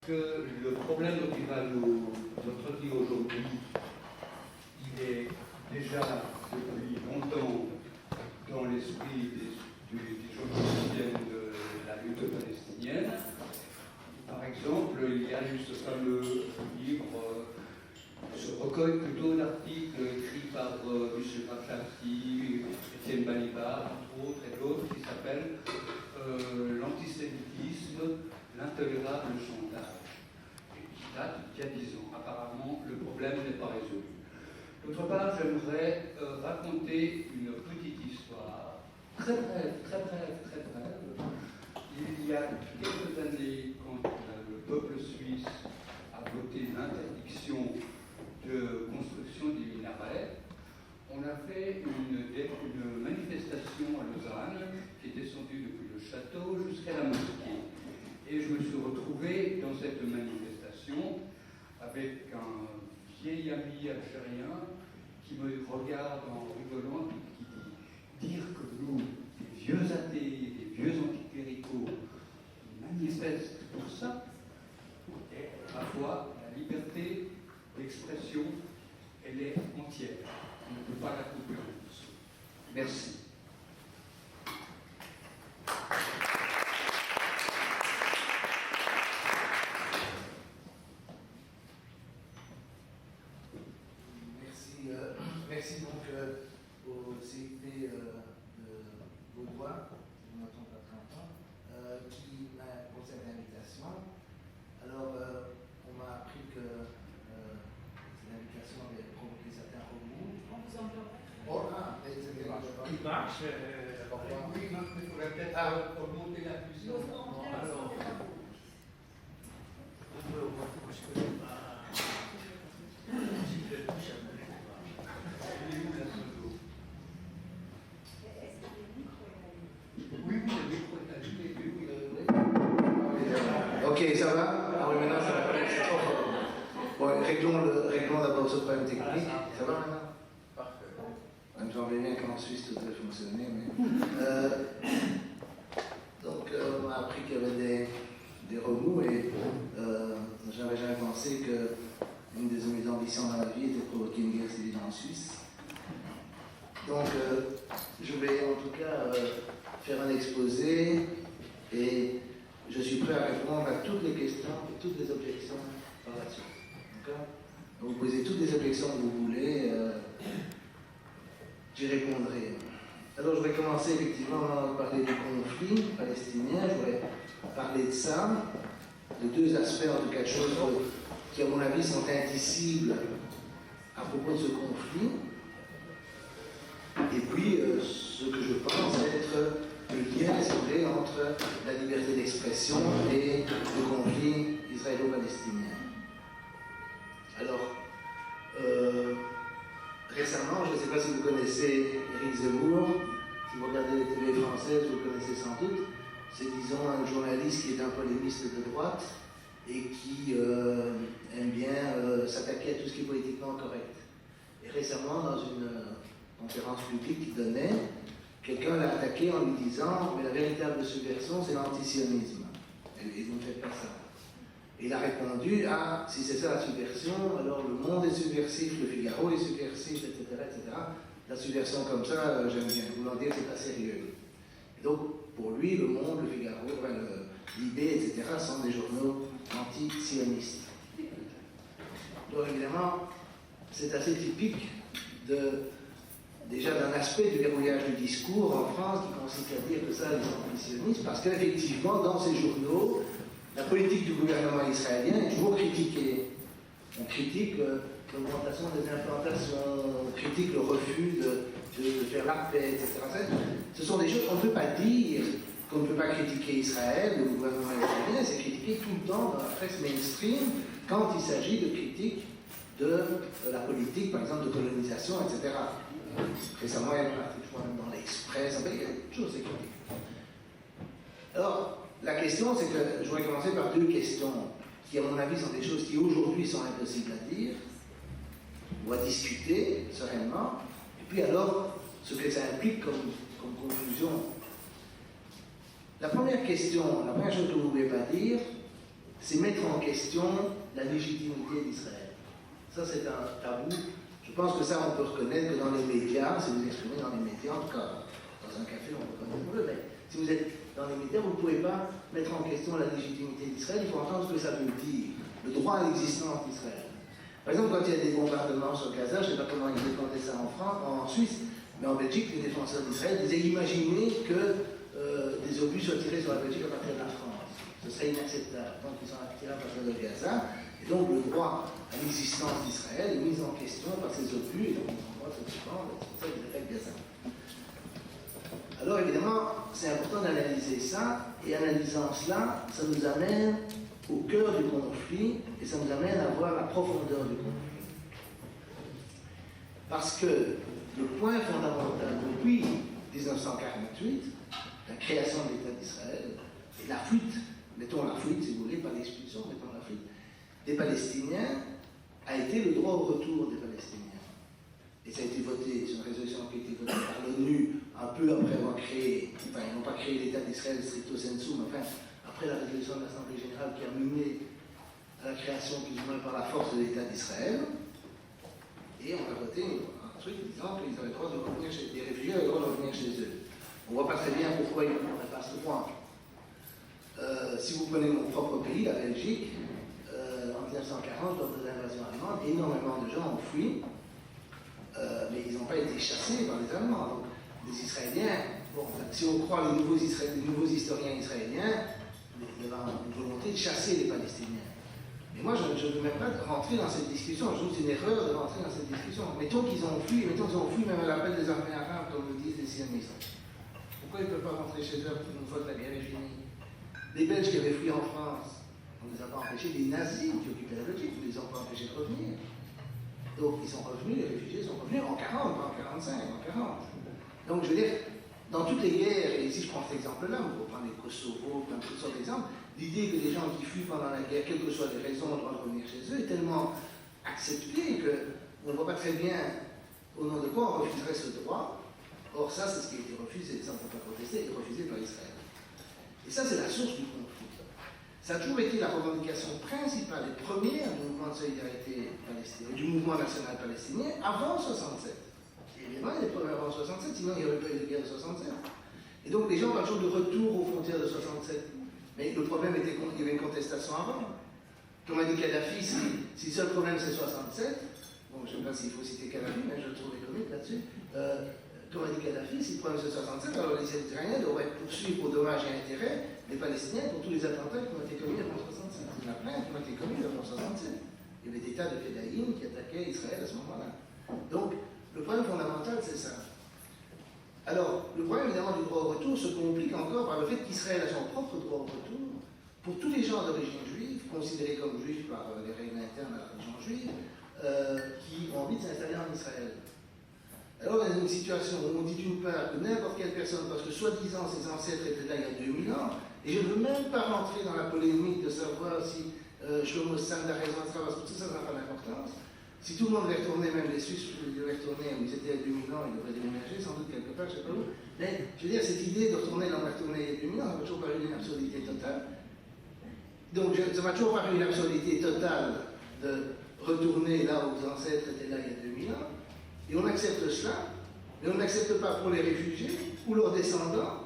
Que le problème qui va nous entretenir aujourd'hui, il est déjà depuis longtemps dans l'esprit des gens qui viennent de la lutte palestinienne. Par exemple, il y a eu ce fameux livre, ce recueil plutôt d'articles écrits par M. Rafshati, Étienne Balibar, entre autres, et d'autres, qui s'appelle L'antisémitisme, l'intolérable chantage, et qui date d'il y a 10 ans. Apparemment, le problème n'est pas résolu. D'autre part, j'aimerais raconter une petite histoire, très brève. Il y a quelques années, quand le peuple suisse a voté l'interdiction de construction des minarets, on a fait une manifestation à Lausanne qui est descendue depuis le château jusqu'à la mosquée. Et je me suis retrouvé dans cette manifestation avec un vieil ami algérien qui me regarde en rigolant et qui dit « Dire que nous, des vieux athées, des vieux anticléricaux, manifestent pour ça, et à la fois la liberté d'expression, elle est entière. On ne peut pas la couper en dessous. » Merci. Merci donc au CIP de Vaudois, si je ne me trompe pas très longtemps, qui m'a posé l'invitation. Alors, on m'a appris que cette invitation avait provoqué certains remous. On vous entend. Oh, c'était Il marche. Oui, mais il faudrait peut-être remonter la puissance. Alors, Je connais pas. Je le touche à mon est-ce que le micro est allumé? Oui, le micro est allumé. Ok, ça va? Ah oui, maintenant ça va. C'est trop fort. Bon, réglons d'abord ce problème technique. Ça va maintenant? Parfait. Même j'en bien qu'en Suisse tout devait fonctionner, mais. Donc, on m'a appris qu'il y avait des remous et j'avais jamais pensé que une de mes ambitions dans la vie était de provoquer une guerre civile en Suisse. Donc, je vais en tout cas faire un exposé et je suis prêt à répondre à toutes les questions et toutes les objections par la suite. D'accord ? Vous posez toutes les objections que vous voulez, j'y répondrai. Alors, je vais commencer effectivement par parler du conflit palestinien. Je voudrais parler de ça, de deux aspects, en tout cas, de choses qui, à mon avis, sont indicibles à propos de ce conflit. Et puis, ce que je pense être le lien, si vous voulez, entre la liberté d'expression et le conflit israélo-palestinien. Alors, récemment, je ne sais pas si vous connaissez Éric Zemmour, si vous regardez les TV françaises, vous le connaissez sans doute. C'est, disons, un journaliste qui est un polémiste de droite et qui aime bien s'attaquer à tout ce qui est politiquement correct. Et récemment, dans une conférence publique qu'il donnait, quelqu'un l'a attaqué en lui disant « Mais la véritable subversion, c'est l'antisionisme. Et vous ne faites pas ça. » Et il a répondu « Ah, si c'est ça la subversion, alors le monde est subversif, le Figaro est subversif, etc. etc. La subversion comme ça, j'aime bien. Voulant dire que c'est pas sérieux. » Et donc, pour lui, le Monde, le Figaro, le Libé, etc. sont des journaux anti-sionistes. Donc, évidemment, c'est assez typique déjà d'un aspect du verrouillage du discours en France qui consiste à dire que ça, les anti-sionistes, parce qu'effectivement, dans ces journaux, la politique du gouvernement israélien est toujours critiquée. On critique l'augmentation des implantations, on critique le refus de faire la paix, etc. Ce sont des choses qu'on ne peut pas dire, qu'on ne peut pas critiquer Israël, le gouvernement israélien, c'est critiqué tout le temps dans la presse mainstream quand il s'agit de critique de la politique, par exemple, de colonisation, etc. Récemment, il y a un article, je crois, même dans l'Express, il y a toujours ces critiques. Alors, la question, c'est que je voudrais commencer par deux questions qui, à mon avis, sont des choses qui aujourd'hui sont impossibles à dire ou à discuter sereinement, et puis alors, ce que ça implique comme conclusion. La première question, la première chose que vous ne pouvez pas dire, c'est mettre en question la légitimité d'Israël. Ça, c'est un tabou. Je pense que ça, on peut reconnaître que dans les médias, si vous exprimez dans les médias, en tout cas, dans un café, on peut reconnaître, mais si vous êtes dans les médias, vous ne pouvez pas mettre en question la légitimité d'Israël, il faut entendre ce que ça veut dire, le droit à l'existence d'Israël. Par exemple, quand il y a des bombardements sur Gaza, je ne sais pas comment ils défendaient ça en France, en Suisse, mais en Belgique, les défenseurs d'Israël disaient imaginez que des obus soient tirés sur la Belgique à partir de la France. Ce serait inacceptable. Donc ils sont tirés à partir de Gaza, et donc le droit à l'existence d'Israël est mis en question par ces obus, et donc ils ont le droit de se défendre, c'est pour ça qu'ils attaquent Gaza. Alors évidemment, c'est important d'analyser ça, et analysant cela, ça nous amène au cœur du conflit, et ça nous amène à voir la profondeur du conflit. Parce que le point fondamental depuis 1948, la création de l'État d'Israël, et la fuite, mettons la fuite si vous voulez, pas l'expulsion, mettons la fuite, des Palestiniens, a été le droit au retour des Palestiniens. Et ça a été voté, c'est une résolution qui a été votée par l'ONU un peu après avoir créé, enfin ils n'ont pas créé l'État d'Israël stricto sensu, mais enfin après la résolution de l'Assemblée générale qui a mené à la création plus ou moins par la force de l'État d'Israël, et on a voté un truc disant qu'ils avaient le droit de revenir chez les réfugiés, avaient le droit de revenir chez eux. On ne voit pas très bien pourquoi ils ne pas ce point. Si vous prenez mon propre pays, la Belgique, en 1940, lors de l'invasion allemande, énormément de gens ont fui, mais ils n'ont pas été chassés par les Allemands. Donc, les Israéliens, bon, si on croit les nouveaux historiens israéliens, il y avait une volonté de chasser les Palestiniens. Mais moi, je ne veux même pas rentrer dans cette discussion. Je trouve que c'est une erreur de rentrer dans cette discussion. Mettons qu'ils ont fui même à l'appel des armées arabes, comme le disent les sionistes. Pourquoi ils ne peuvent pas rentrer chez eux une fois que la guerre est finie? Les Belges qui avaient fui en France, on ne les a pas empêchés, les nazis qui occupaient la Belgique, on ne les a pas empêchés de revenir. Donc ils sont revenus, les réfugiés sont revenus en 40, pas en 45, en 40. Donc je veux dire, dans toutes les guerres, et ici je prends cet exemple-là, on peut prendre les Kosovo, plein de toutes sortes d'exemples, l'idée que les gens qui fuient pendant la guerre, quelles que soient les raisons, ont le droit de revenir chez eux, est tellement acceptée qu'on ne voit pas très bien au nom de quoi on refuserait ce droit. Or ça, c'est ce qui a été refusé, ça on ne peut pas protester, et refusé par Israël. Et ça, c'est la source du conflit. Ça a toujours été la revendication principale et première du mouvement de solidarité palestinien, du mouvement national palestinien, avant 67. Évidemment, il est premier avant 67, sinon il n'y aurait pas eu de guerre de 67. Et donc les gens parlent toujours de retour aux frontières de 67. Mais le problème était qu'il y avait une contestation avant. Comme a dit Kadhafi, si le seul problème c'est 67, bon, je ne sais pas s'il faut citer Kadhafi, mais je le trouve comique là-dessus. Comme a dit Kadhafi, si le problème c'est 67, alors les Israéliens devraient poursuivre pour dommages et intérêts les Palestiniens pour tous les attentats qui ont été commis avant 67. Il y en a plein qui ont été commis avant 67. Il y avait des tas de Fédaïm qui attaquaient Israël à ce moment-là. Donc, le problème fondamental, c'est ça. Alors, le problème évidemment du droit au retour se complique encore par le fait qu'Israël a son propre droit au retour pour tous les gens d'origine juive, considérés comme juifs par les règles internes à la religion juive, qui ont envie de s'installer en Israël. Alors, on est dans une situation où on dit d'une part que n'importe quelle personne, parce que soi-disant ses ancêtres étaient là il y a 2000 ans, et je ne veux même pas rentrer dans la polémique de savoir si Shlomo Sand a raison, parce que tout ça n'a pas d'importance. Si tout le monde devait retourner, même les Suisses devaient retourner où ils étaient il y a 2000 ans, ils devraient déménager, sans doute quelque part, je ne sais pas où. Mais je veux dire, cette idée de retourner là où on a retourné il y a 2000 ans, ça m'a toujours paru une absurdité totale. Donc, ça m'a toujours paru une absurdité totale de retourner là où vos ancêtres étaient là il y a 2000 ans. Et on accepte cela, mais on n'accepte pas pour les réfugiés ou leurs descendants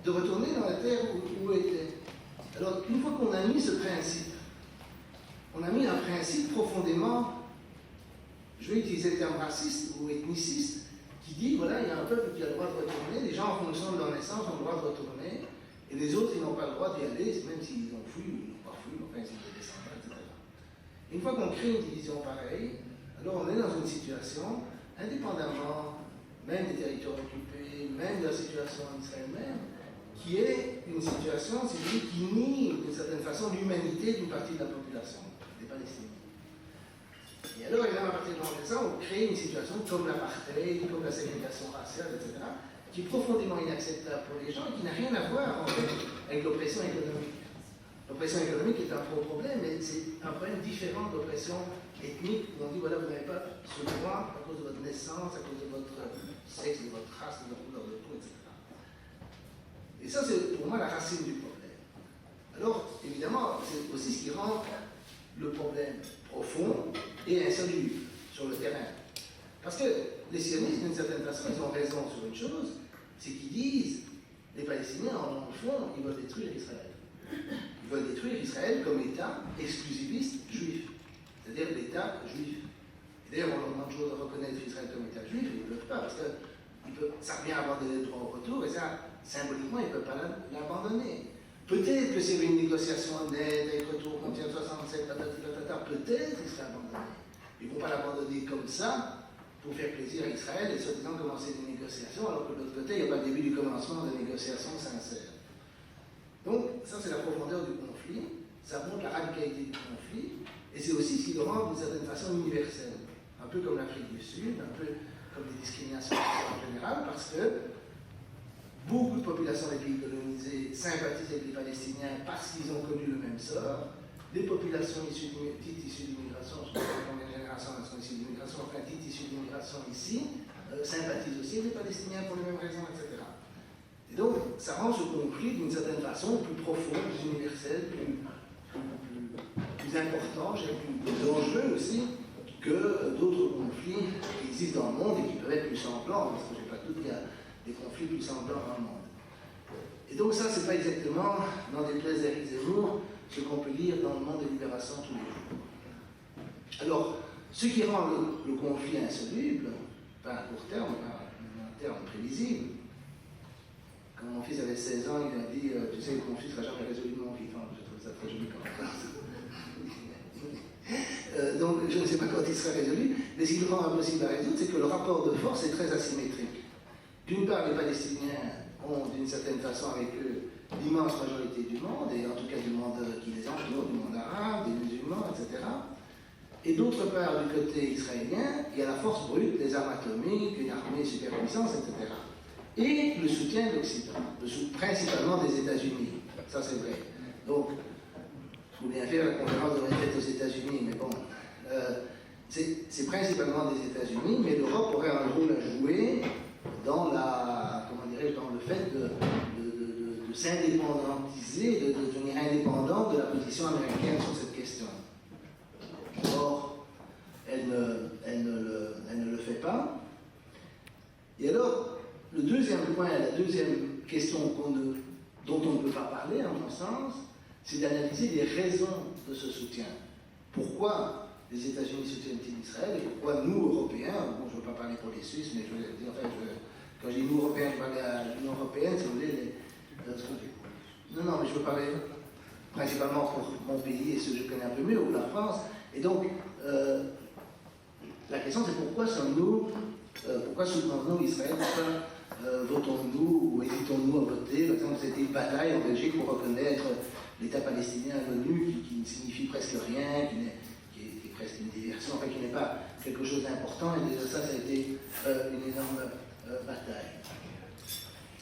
de retourner dans la terre où étaient. Alors, une fois qu'on a mis ce principe, on a mis un principe profondément, je vais utiliser le terme raciste ou ethniciste, qui dit, voilà, il y a un peuple qui a le droit de retourner, les gens en fonction de leur naissance ont le droit de retourner, et les autres, ils n'ont pas le droit d'y aller, même s'ils ont fui ou ils n'ont pas fui, enfin, s'ils sont descendants, etc. Une fois qu'on crée une division pareille, alors on est dans une situation, indépendamment même des territoires occupés, même de la situation en Israël même, qui est une situation, si vous voulez, qui nie d'une certaine façon l'humanité d'une partie de la population, des Palestiniens. Et alors, évidemment, à partir de ça, on crée une situation comme l'apartheid, comme la ségrégation raciale, etc., qui est profondément inacceptable pour les gens et qui n'a rien à voir, en fait, avec l'oppression économique. L'oppression économique est un gros problème, mais c'est un problème différent de l'oppression ethnique, où on dit, voilà, vous n'avez pas ce droit à cause de votre naissance, à cause de votre sexe, de votre race, de votre couleur de peau, etc. Et ça, c'est pour moi la racine du problème. Alors, évidemment, c'est aussi ce qui rend le problème profond et insoluble sur le terrain. Parce que les sionistes, d'une certaine façon, ils ont raison sur une chose, c'est qu'ils disent, les Palestiniens, en fond, ils veulent détruire Israël. Ils veulent détruire Israël comme État exclusiviste juif, c'est-à-dire l'État juif. Et d'ailleurs, on leur demande toujours de reconnaître Israël comme État juif, ils ne peuvent pas, parce que ça revient à abandonner le droit au retour, et ça, symboliquement, ils ne peuvent pas l'abandonner. Peut-être que s'il y avait une négociation nette avec retour contre 67, peut-être il serait abandonné. Ils ne vont pas l'abandonner comme ça pour faire plaisir à Israël et soi-disant commencer des négociations, alors que de l'autre côté, il n'y a pas le début du commencement de négociations sincères. Donc, ça, c'est la profondeur du conflit, ça montre la radicalité du conflit, et c'est aussi ce qui le rend d'une certaine façon universel. Un peu comme l'Afrique du Sud, un peu comme les discriminations en général, parce que beaucoup de populations des pays colonisés sympathisent avec les Palestiniens parce qu'ils ont connu le même sort. Les populations dites issues d'immigration, je ne sais pas combien de générations elles sont issues d'immigration, enfin dites issues d'immigration ici, sympathisent aussi avec les Palestiniens pour les mêmes raisons, etc. Et donc, ça rend ce conflit d'une certaine façon plus profond, plus universel, plus important, plus dangereux aussi que d'autres conflits qui existent dans le monde et qui peuvent être plus sanglants, parce que je n'ai pas de doute qu'il y a des conflits plus sanglants dans le monde. Et donc ça, c'est pas exactement, dans des places d'Éric Zemmour, ce qu'on peut lire dans le monde de Libération tous les jours. Alors, ce qui rend le conflit insoluble, pas à court terme, mais à terme prévisible, quand mon fils avait 16 ans, il m'a dit tu sais, le conflit ne sera jamais résolu de mon vivant. Je trouve ça très joli comme phrase. Donc, je ne sais pas quand il sera résolu, mais ce qui le rend impossible à résoudre, c'est que le rapport de force est très asymétrique. D'une part, les Palestiniens ont, d'une certaine façon, avec eux, l'immense majorité du monde, et en tout cas du monde qui les entoure, du monde arabe, des musulmans, etc. Et d'autre part, du côté israélien, il y a la force brute des armes atomiques, une armée superpuissance, etc. Et le soutien de l'Occident, principalement des États-Unis. Ça, c'est vrai. Donc, il faut bien faire la conférence de retraite aux États-Unis, mais bon, c'est principalement des États-Unis, mais l'Europe aurait un rôle à jouer dans dans le fait de s'indépendantiser, de devenir indépendant de la position américaine sur cette question. Or, elle ne le fait pas. Et alors, le deuxième point, la deuxième question dont on ne peut pas parler, à mon sens, c'est d'analyser les raisons de ce soutien. Pourquoi les États-Unis soutiennent-ils Israël et pourquoi nous, Européens, bon, je ne veux pas parler pour les Suisses, mais je veux dire, quand je dis nous, Européens, je parle à l'Union Européenne, si vous voulez, non, mais je veux parler principalement pour mon pays et ceux que je connais un peu mieux, ou la France. Et donc, la question c'est pourquoi soutenons-nous Israël, pourquoi votons-nous ou hésitons-nous à voter. Par exemple, c'était une bataille en Belgique pour reconnaître l'État palestinien à l'ONU, qui ne signifie presque rien, qui est presque une diversion, enfin qui n'est pas quelque chose d'important, et déjà ça a été une énorme bataille.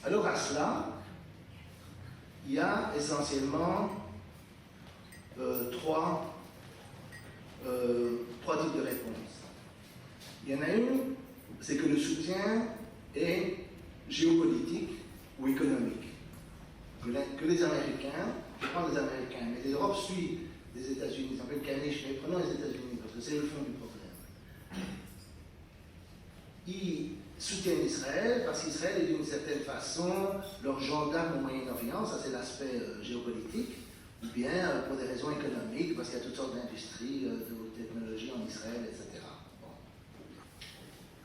Alors à cela, il y a essentiellement trois types de réponses. Il y en a une, c'est que le soutien est géopolitique ou économique. Que les Américains, je prends les Américains, mais l'Europe suit les États-Unis, ils s'appellent caniche, mais prenons les États-Unis, parce que c'est le fond du problème. Ils soutiennent Israël parce qu'Israël est d'une certaine façon leur gendarme au Moyen-Orient, ça c'est l'aspect géopolitique, ou bien pour des raisons économiques, parce qu'il y a toutes sortes d'industries, de haute technologie en Israël, etc. Bon.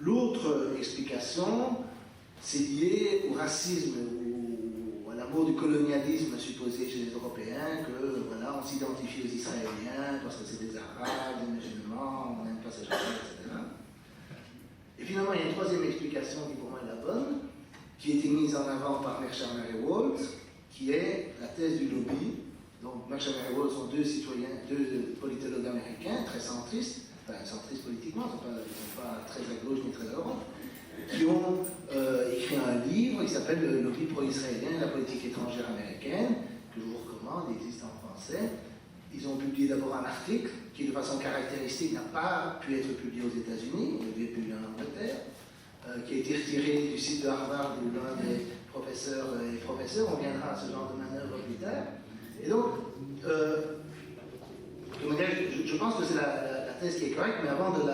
L'autre explication, c'est lié au racisme ou à l'amour du colonialisme supposé chez les Européens, que voilà, on s'identifie aux Israéliens parce que c'est des Arabes, des musulmans, on n'aime pas ces gens-là, etc. Et finalement, il y a une troisième explication qui pour moi est la bonne, qui a été mise en avant par Mearsheimer et Waltz, qui est la thèse du lobby. Donc Mearsheimer et Waltz sont deux politologues américains, très centristes, enfin centristes politiquement, ils ne sont pas très à gauche ni très à droite, qui ont écrit un livre qui s'appelle Le lobby pro-israélien et la politique étrangère américaine, que je vous recommande, il existe en français. Ils ont publié d'abord un article qui, de façon caractéristique, n'a pas pu être publié aux États-Unis, il est publié en Angleterre, qui a été retiré du site de Harvard où l'un des professeurs et professeurs, on viendra à ce genre de manœuvre plus tard. Et donc, je pense que c'est la thèse qui est correcte, mais avant de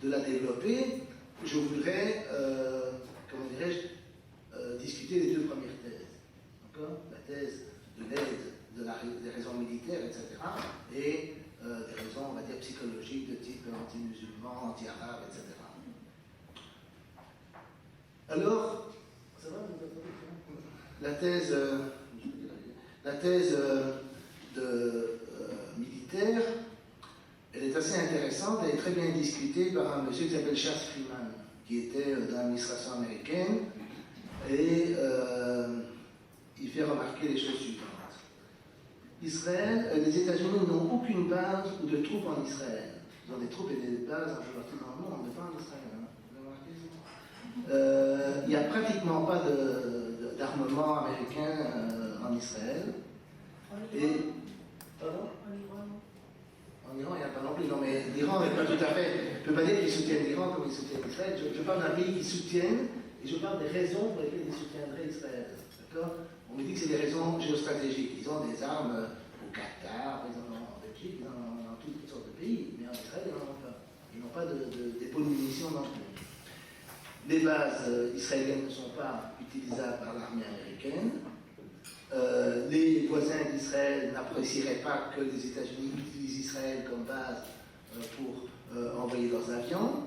la développer, je voudrais, discuter les deux premières thèses. D'accord? La thèse de l'aide des raisons militaires, etc., et des raisons, on va dire, psychologiques de type anti-musulman, anti-arabe, etc. Alors, ça va, la thèse militaire, elle est assez intéressante, elle est très bien discutée par un monsieur qui s'appelle Charles Freeman, qui était dans l'administration américaine, et il fait remarquer les choses suivantes. Les États-Unis n'ont aucune base ou de troupes en Israël. Ils ont des troupes et des bases un peu partout dans le monde, mais pas en Israël. Hein. Vous avez remarqué ça? Il n'y a pratiquement pas d'armement américain en Israël. Et, pardon? En Iran, il n'y a pas non plus. Non, mais l'Iran n'est pas tout à fait. Je ne peux pas dire qu'ils soutiennent l'Iran comme ils soutiennent Israël. Je parle d'un pays qu'ils soutiennent et je parle des raisons pour lesquelles ils soutiendraient Israël. D'accord? On me dit que c'est des raisons géostratégiques. Ils ont des armes au Qatar, ils en ont en Belgique, ils en ont dans toutes sortes de pays, mais en Israël, ils n'en ont pas. Ils n'ont pas de dépôt de munitions non plus. Les bases israéliennes ne sont pas utilisables par l'armée américaine. Les voisins d'Israël n'apprécieraient pas que les États-Unis utilisent Israël comme base pour envoyer leurs avions.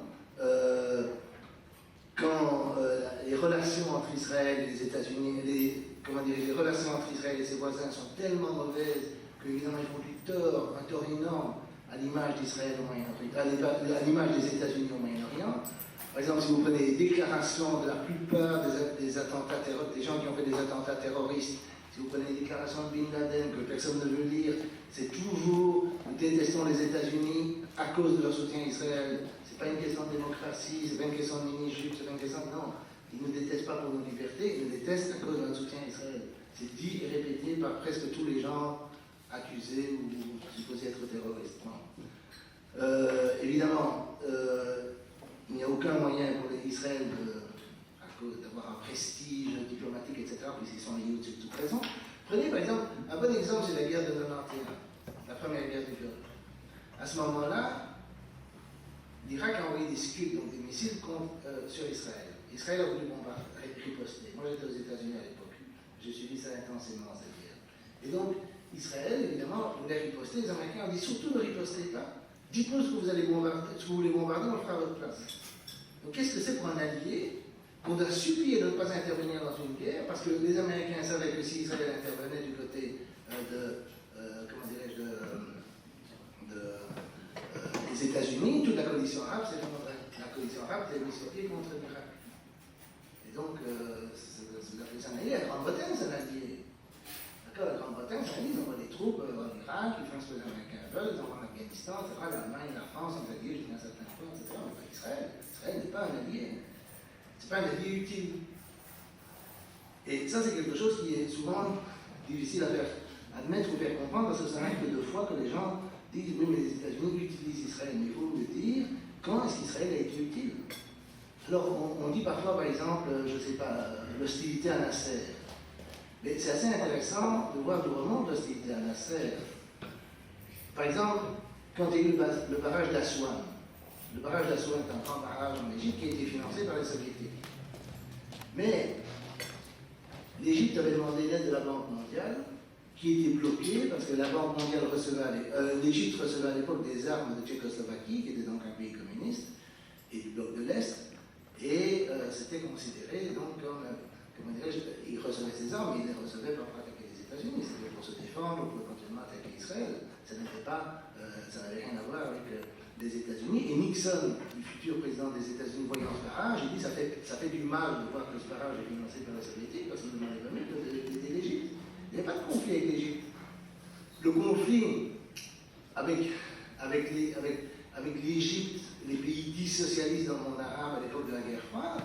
Quand les relations entre Israël et les États-Unis, les relations entre Israël et ses voisins sont tellement mauvaises qu'évidemment ils font un tort énorme à l'image d'Israël au Moyen-Orient, à l'image des États-Unis au Moyen-Orient. Par exemple, si vous prenez les déclarations de la plupart des attentats terroristes, des gens qui ont fait des attentats terroristes, si vous prenez les déclarations de Bin Laden que personne ne veut lire, c'est toujours nous détestons les États-Unis à cause de leur soutien à Israël. C'est pas une question de démocratie, c'est pas une question de mini-jupe, c'est pas une question de... Non, ils ne nous détestent pas pour nos libertés, ils nous détestent à cause de notre soutien à Israël. C'est dit et répété par presque tous les gens accusés ou supposés être terroristes. Évidemment, il n'y a aucun moyen pour Israël d'avoir un prestige diplomatique, etc., puisqu'ils sont liés de toute raison. Prenez par exemple, un bon exemple, c'est la guerre de 91, la première guerre du Golfe. À ce moment-là, l'Irak a envoyé des Scud, donc des missiles sur Israël. Israël a voulu riposter. Moi, j'étais aux États-Unis à l'époque. J'ai suivi ça intensément, cette guerre. Et donc, Israël, évidemment, voulait riposter. Les Américains ont dit surtout ne ripostez pas. Dites-nous ce que vous allez bombarder, ce que vous voulez bombarder, on le fera à votre place. Donc, qu'est-ce que c'est pour un allié qu'on doit supplier de ne pas intervenir dans une guerre, parce que les Américains savaient que si Israël intervenait du côté des États-Unis, toute la coalition arabe s'effondrerait. La coalition arabe était mise sur pied contre l'Irak. Et donc, c'est un allié. La Grande-Bretagne, c'est un allié. D'accord? La Grande-Bretagne, c'est un allié. Ils envoient des troupes en Irak, ils font ce que les Américains veulent, ils envoient en Afghanistan, etc. L'Allemagne, la France sont alliés jusqu'à un certain point, etc. Mais pas Israël. Israël n'est pas un allié. C'est pas un allié utile. Et ça, c'est quelque chose qui est souvent difficile à faire admettre ou faire comprendre, parce que ça arrive que 2 fois que les gens disent oui, mais les États-Unis utilisent Israël. Mais il faut me dire quand est-ce qu'Israël a été utile. Alors, on dit parfois, par exemple, je ne sais pas, l'hostilité à Nasser. Mais c'est assez intéressant de voir d'où remonte l'hostilité à Nasser. Par exemple, quand il y a eu le barrage d'Aswan. Le barrage d'Aswan est un grand barrage en Égypte qui a été financé par les Soviétiques. Mais l'Égypte avait demandé l'aide de la Banque mondiale, qui était bloquée parce que la Banque mondiale l'Égypte recevait à l'époque des armes de Tchécoslovaquie, qui était donc un pays communiste, et du bloc de l'Est, et c'était considéré donc comme, comment dirais-je, ils recevaient ces armes, mais ils les recevaient pas pour attaquer les États-Unis, c'était pour se défendre, pour éventuellement attaquer Israël. Ça n'avait rien à voir avec les États-Unis. Et Nixon, le futur président des États-Unis, voyant ce barrage, il dit ça fait du mal de voir que ce barrage est financé par les Soviétiques, parce qu'ils ne demandaient pas mieux d'aider l'Égypte. Il n'y a pas de conflit avec l'Égypte. Le conflit avec l'Égypte, les pays dits socialistes dans le monde arabe à l'époque de la guerre froide,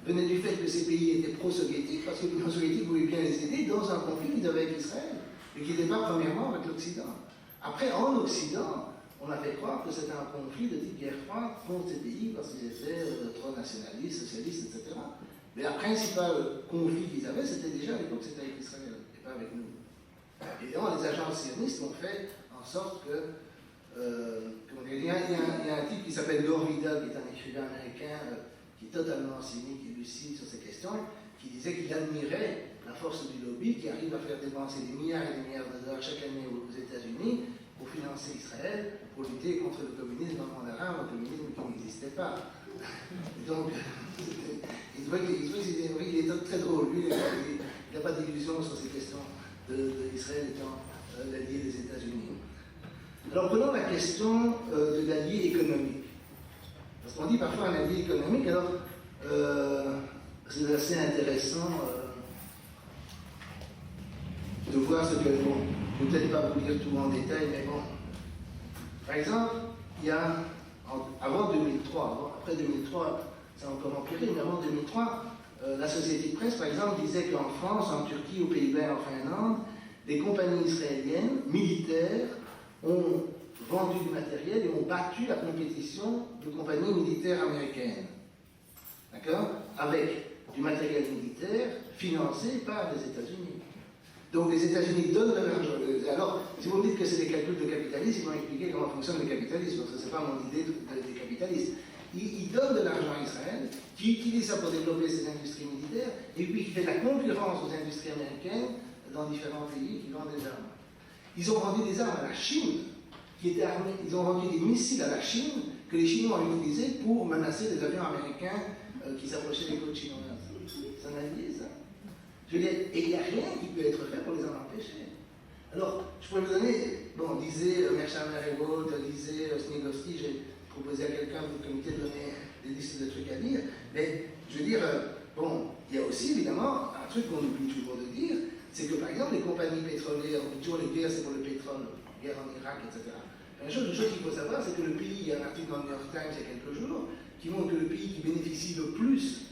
venait du fait que ces pays étaient pro-soviétiques, parce que les soviétiques voulaient bien les aider dans un conflit qu'ils avaient avec Israël, et qui n'était pas premièrement avec l'Occident. Après, en Occident, on a fait croire que c'était un conflit de type guerre froide contre ces pays parce qu'ils étaient trop nationalistes, socialistes, etc. Mais la principale conflit qu'ils avaient, c'était déjà à l'époque, c'était avec Israël, et pas avec nous. Évidemment, les agences sionistes ont fait en sorte que, il y a un type qui s'appelle Gore Vidal, qui est un écrivain américain, qui est totalement cynique et lucide sur ces questions, qui disait qu'il admirait la force du lobby qui arrive à faire dépenser des milliards et des milliards de dollars chaque année aux États-Unis pour financer Israël, pour lutter contre le communisme dans le monde arabe, un communisme qui n'existait pas. Et donc, il est très drôle. Lui, il n'a pas d'illusion sur ces questions d'Israël étant l'allié des États-Unis. Alors, prenons la question de l'allié économique. Parce qu'on dit parfois un allié économique, alors c'est assez intéressant de voir ce que, bon, je ne vais peut-être pas vous dire tout en détail, mais bon. Par exemple, il y a, avant 2003, après 2003, ça a encore empiré, mais avant 2003, la société de presse, par exemple, disait qu'en France, en Turquie, aux Pays-Bas, en Finlande, des compagnies israéliennes, militaires, ont vendu du matériel et ont battu la compétition de compagnies militaires américaines. D'accord? Avec du matériel militaire financé par les États-Unis. Donc les États-Unis donnent de l'argent. Alors, si vous me dites que c'est des calculs de capitalisme, ils vont expliquer comment fonctionne le capitalisme, parce que ce n'est pas mon idée des capitalistes. Ils donnent de l'argent à Israël, qui utilise ça pour développer ses industries militaires, et puis qui fait de la concurrence aux industries américaines dans différents pays qui vendent des armes. Ils ont vendu des armes à la Chine, qui étaient armés. Ils ont vendu des missiles à la Chine que les Chinois ont utilisés pour menacer les avions américains qui s'approchaient des côtes chinoises. C'est un allié, ça. Je veux dire, et il n'y a rien qui peut être fait pour les en empêcher. Alors, je pourrais vous donner, bon, disait Mersham-Revolt, disait Snigowski, j'ai proposé à quelqu'un du comité de donner des listes de trucs à lire, mais je veux dire, bon, il y a aussi évidemment un truc qu'on oublie toujours de dire, c'est que par exemple les compagnies pétrolières, on dit toujours les guerres c'est pour le pétrole, guerre en Irak, etc. Une chose qu'il faut savoir, c'est que le pays, il y a un article dans le New York Times il y a quelques jours, qui montre que le pays qui bénéficie le plus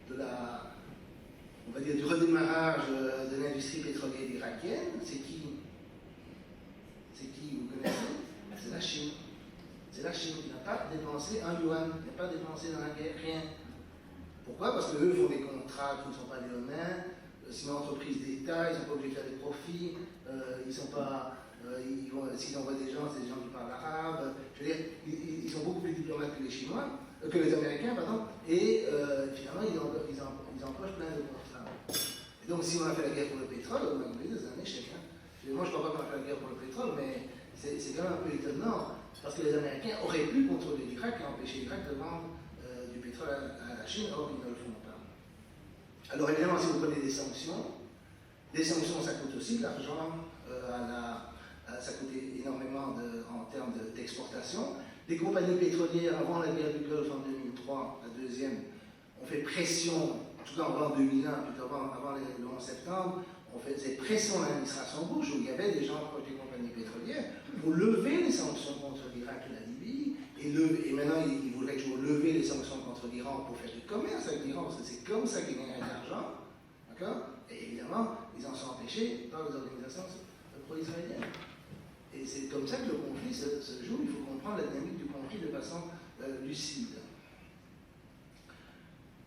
de la, on va dire, du redémarrage de l'industrie pétrolière irakienne, c'est qui? C'est qui, vous connaissez? C'est la Chine. C'est la Chine qui n'a pas dépensé un yuan, qui n'a pas dépensé dans la guerre, rien. Pourquoi? Parce qu'eux font des contrats qui ne sont pas les mains, c'est une entreprise d'État, ils ne sont pas obligés de faire des profits, ils sont pas... s'ils envoient des gens, c'est des gens qui parlent arabe. Je veux dire, ils sont beaucoup plus diplomates que les Chinois, que les Américains, pardon, et finalement, ils empochent plein de contrats. Et donc, si on a fait la guerre pour le pétrole, on a eu des années chacun. Moi, je ne crois pas qu'on a fait la guerre pour le pétrole, mais c'est quand même un peu étonnant, parce que les Américains auraient pu contrôler l'Irak et empêcher l'Irak de vendre du pétrole à la Chine, or ils ne le font pas. Alors, évidemment, si vous prenez des sanctions, ça coûte aussi de l'argent ça coûte énormément en termes d'exportation. Les compagnies pétrolières, avant la guerre du Golfe en 2003, la deuxième, ont fait pression, en tout cas avant 2001, plutôt avant le 11 septembre, on faisait pression à l'administration Bush, où il y avait des gens proches des compagnies pétrolières, pour lever les sanctions contre l'Irak et la Libye, et maintenant ils voudraient toujours lever les sanctions contre l'Iran pour faire du commerce avec l'Iran, parce que c'est comme ça qu'ils gagnent de l'argent, d'accord? Et évidemment, ils en sont empêchés par les organisations pro-israéliennes. Et c'est comme ça que le conflit se joue. Il faut comprendre la dynamique du conflit de façon lucide.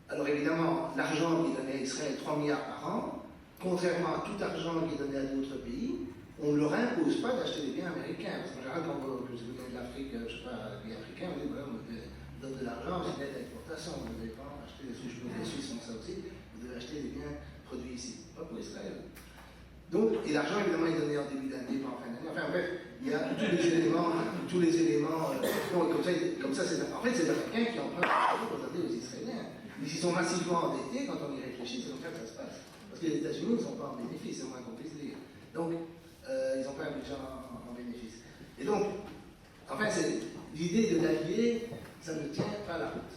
Alors évidemment, l'argent qui est donné à Israël, 3 milliards par an, contrairement à tout argent qui est donné à d'autres pays, on ne leur impose pas d'acheter des biens américains. Parce qu'en général, quand vous venez de l'Afrique, je ne sais pas, les Africains, vous dites, voilà, on vous donne de l'argent, c'est une aide à l'exportation. Vous ne devez pas acheter des Suisses, les Suisses font ça aussi, vous devez acheter des biens produits ici, pas pour Israël. Donc, et l'argent, évidemment, est donné en début d'année, pas en fin d'année. Enfin bref, il y a tous les éléments, comme ça, en fait, c'est les Africains qui empruntent l'argent pour donner aux Israéliens. Mais s'ils sont massivement endettés, quand on y réfléchit, c'est comme ça que ça se passe. Parce que les États-Unis ne sont pas en bénéfice, c'est moins qu'on puisse dire. Donc, ils n'ont pas un budget en bénéfice. Et donc, enfin, l'idée de l'allié, ça ne tient pas la route.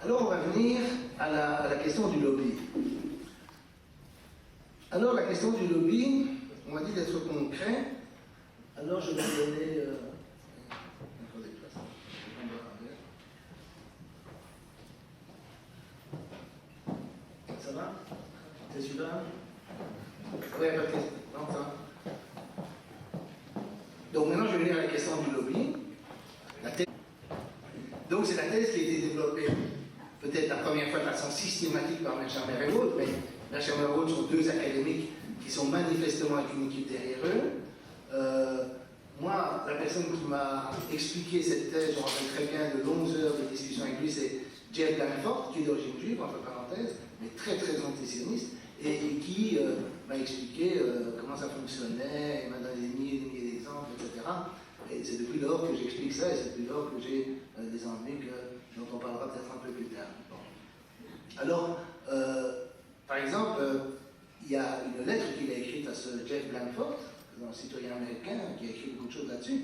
Alors, on va venir à la question du lobby. Alors, la question du lobby, on m'a dit d'être concret. Alors, je vais donner... Ça va? C'est celui-là? Oui, pas de question. Non, ça va. Donc, maintenant, je vais venir à la question du lobby. Donc, c'est la thèse qui a été développée, peut-être la première fois de façon systématique par Mersham et Revolt, mais Mersham et Revolt sont deux académiques qui sont manifestement avec une équipe derrière eux. Moi, la personne qui m'a expliqué cette thèse, je me rappelle très bien de longues heures de discussion avec lui, c'est Jeff Blanford, qui est d'origine juive, entre parenthèses, mais très très antisioniste, et qui m'a expliqué comment ça fonctionnait, il m'a donné des milliers d'exemples, etc. Et c'est depuis lors que j'explique ça, et c'est depuis lors que j'ai des ennuis dont on parlera peut-être un peu plus tard. Bon. Alors, par exemple, il y a une lettre qu'il a écrite à ce Jeff Blanford, un citoyen américain qui a écrit beaucoup de choses là-dessus,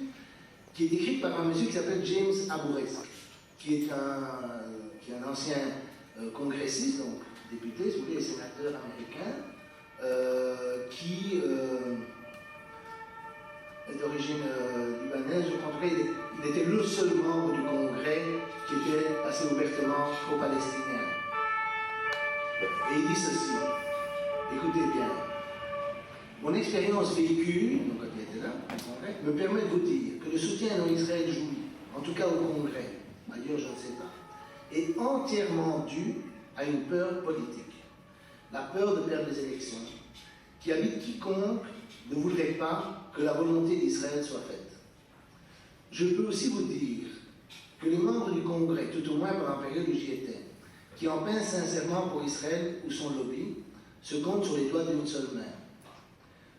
qui est écrite par un monsieur qui s'appelle James Abourezk, qui est un ancien congressiste, donc député, si vous voulez, sénateur américain, qui est d'origine libanaise. En tout cas, il était le seul membre du Congrès qui était assez ouvertement pro-palestinien. Et il dit ceci, écoutez bien, mon expérience vécue, donc quand il était là, au Congrès, me permet de vous dire que le soutien dont Israël jouit, en tout cas au Congrès, ailleurs je ne sais pas, est entièrement dû à une peur politique. La peur de perdre les élections, qui habite quiconque ne voudrait pas que la volonté d'Israël soit faite. Je peux aussi vous dire que les membres du Congrès, tout au moins pendant la période où j'y étais, qui en pincent sincèrement pour Israël ou son lobby, se comptent sur les doigts d'une seule main.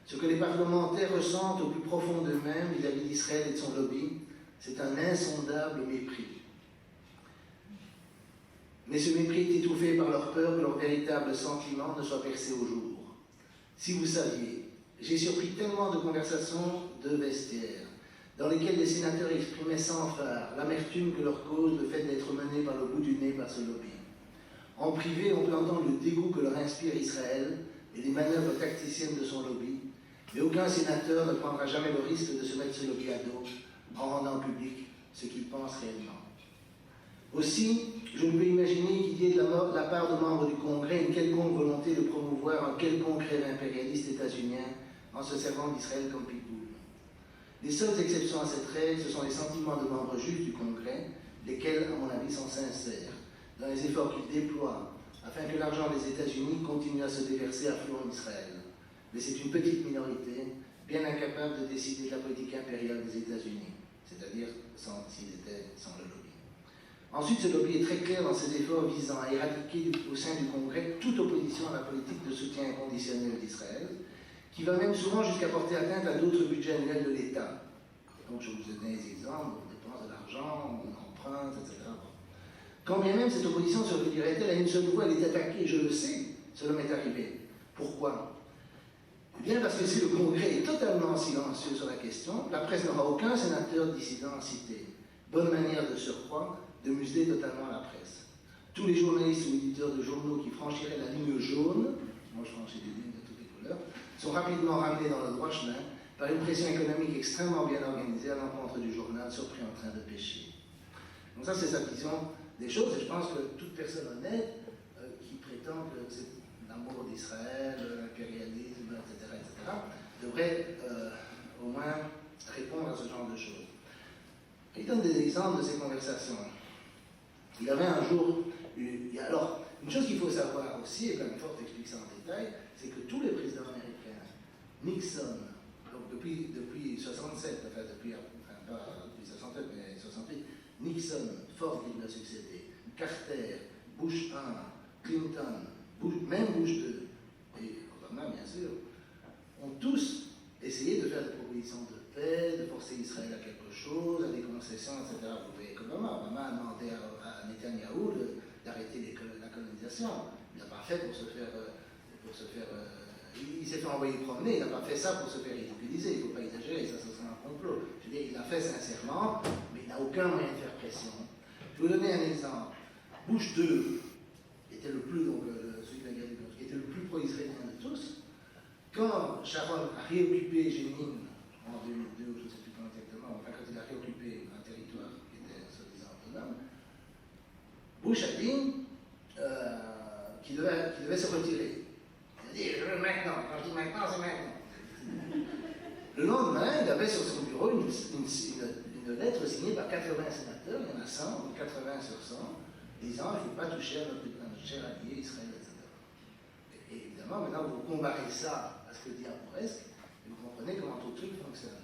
Ce que les parlementaires ressentent au plus profond d'eux-mêmes vis-à-vis d'Israël et de son lobby, c'est un insondable mépris. Mais ce mépris est étouffé par leur peur que leur véritable sentiment ne soit percé au jour. Si vous saviez, j'ai surpris tellement de conversations de vestiaire, dans lesquelles les sénateurs exprimaient sans phare l'amertume que leur cause le fait d'être menés par le bout du nez par ce lobby. En privé, on peut entendre le dégoût que leur inspire Israël et les manœuvres tacticiennes de son lobby, mais aucun sénateur ne prendra jamais le risque de se mettre ce lobby à dos en rendant public ce qu'il pense réellement. Aussi, je ne peux imaginer qu'il y ait de la part de membres du Congrès une quelconque volonté de promouvoir un quelconque rêve impérialiste états-unien en se servant d'Israël comme pitbull. Les seules exceptions à cette règle, ce sont les sentiments de membres juifs du Congrès, lesquels, à mon avis, sont sincères, dans les efforts qu'ils déploient afin que l'argent des États-Unis continue à se déverser à flot en Israël. Mais c'est une petite minorité, bien incapable de décider de la politique impériale des États-Unis, c'est-à-dire s'ils étaient sans le lobby. Ensuite, ce lobby est très clair dans ses efforts visant à éradiquer au sein du Congrès toute opposition à la politique de soutien inconditionnel d'Israël, qui va même souvent jusqu'à porter atteinte à d'autres budgets annuels de l'État. Donc, je vous ai donné des exemples, on dépense de l'argent, on emprunte, etc. Quand bien même cette opposition se réduirait-elle à une seule fois, elle est attaquée, je le sais, cela m'est arrivé. Pourquoi ? Eh bien, parce que si le Congrès est totalement silencieux sur la question, la presse n'aura aucun sénateur dissident cité. Bonne manière de surcroît de museler totalement la presse. Tous les journalistes ou éditeurs de journaux qui franchiraient la ligne jaune, moi je franchis des lignes de toutes les couleurs, sont rapidement ramenés dans le droit chemin par une pression économique extrêmement bien organisée à l'encontre du journal surpris en train de pécher. Donc ça, c'est sa vision des choses, et je pense que toute personne honnête qui prétend que c'est l'amour d'Israël, l'impérialisme, etc., devrait au moins répondre à ce genre de choses. Il donne des exemples de ces conversations. Il avait un jour... Alors, une chose qu'il faut savoir aussi, et Blanford explique ça en détail, c'est que tous les présidents américains, Nixon, donc depuis 67, enfin pas depuis 67, mais 68, Nixon, Ford qui lui a succédé, Carter, Bush 1, Clinton, même Bush 2, et Obama bien sûr, ont tous essayé de faire des propositions de paix, de forcer Israël à quelque chose, à des concessions, etc. Vous voyez Obama a demandé à Netanyahou d'arrêter la colonisation. Il n'a pas fait pour se faire il s'est fait envoyer promener, il n'a pas fait ça pour se faire ridiculiser, il ne faut pas exagérer, ça serait un complot. Je veux dire, il l'a fait sincèrement, mais il n'a aucun moyen de faire pression. Je vais vous donner un exemple. Bush 2 était le plus, donc celui de la guerre du Golfe, qui était le plus pro-israélien de tous. Quand Sharon a réoccupé Jenin en 2002, je ne sais plus quand exactement, enfin quand il a réoccupé un territoire qui était soi-disant autonome, Bush a dit qu'il devait se retirer. Il a dit je veux maintenant, quand je dis maintenant, c'est maintenant. Le lendemain, il avait sur son bureau une lettre signée par 80 sénateurs, il y en a 100, 80 sur 100, disant il ne faut pas toucher à notre cher allié Israël, etc. Et évidemment, maintenant, vous comparez ça à ce que dit Arboresque, et vous comprenez comment tout le truc fonctionne.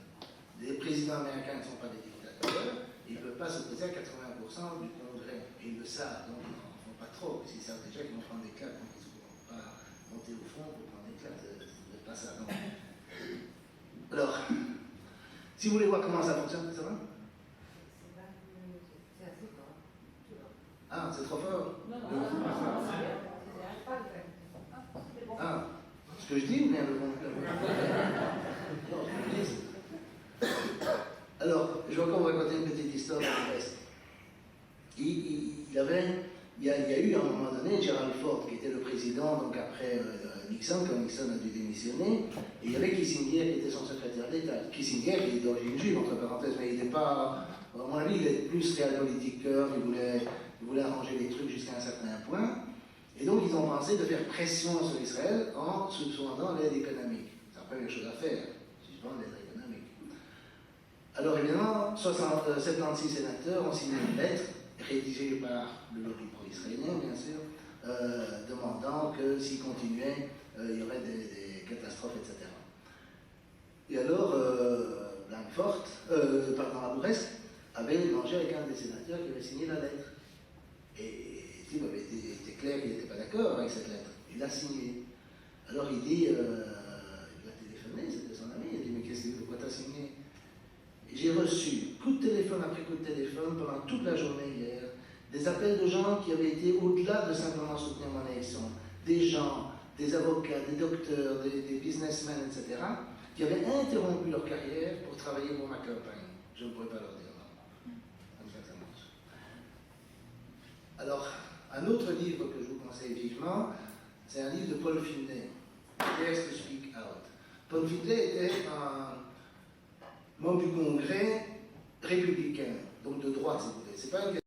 Les présidents américains ne sont pas des dictateurs, et ils ne peuvent pas s'opposer à 80% du Congrès. Et ils le savent, donc ils n'en font pas trop, parce qu'ils savent déjà qu'ils vont prendre des claques, donc ils ne vont pas monter au front pour prendre des claques, c'est pas ça, non. Alors, si vous voulez voir comment ça fonctionne, ça va? C'est assez fort. Ah, c'est trop fort? Non, c'est pas vrai. C'est bon. Ah, ce que je dis ou bien le bon? Non, ce que je dis. Alors, je vais encore vous raconter une petite histoire de Arboresque. Il y a eu à un moment donné Gerald Ford qui était le président, donc après Nixon, quand Nixon a dû démissionner, et il y avait Kissinger qui était son secrétaire d'État. Kissinger, il est d'origine juive, entre parenthèses, mais il n'est pas, à mon avis, il est plus realpolitiqueur, il voulait arranger les trucs jusqu'à un certain point. Et donc, ils ont pensé de faire pression sur Israël en suspendant l'aide économique. C'est la première chose à faire, suspendre l'aide économique. Alors, évidemment, 76 sénateurs ont signé une lettre, rédigée par le lobby pro-israélien, bien sûr, demandant que s'ils continuaient, il y aurait des catastrophes, etc. Et alors, Arboresque avait mangé avec un des sénateurs qui avait signé la lettre. Et Steve avait été clair qu'il n'était pas d'accord avec cette lettre. Il l'a signée. Alors il dit, il a téléphoné, c'était son ami, il dit, mais pourquoi t'as signé? J'ai reçu coup de téléphone après coup de téléphone pendant toute la journée hier, des appels de gens qui avaient été au-delà de simplement soutenir mon élection. Des gens, des avocats, des docteurs, des businessmen, etc., qui avaient interrompu leur carrière pour travailler pour ma campagne. Je ne pourrais pas leur dire non. Comme ça marche. Alors, un autre livre que je vous conseille vivement, c'est un livre de Paul Finlay, Dares to Speak Out. Paul Finlay était un membre du Congrès républicain, donc de droite, si vous voulez. C'est pas une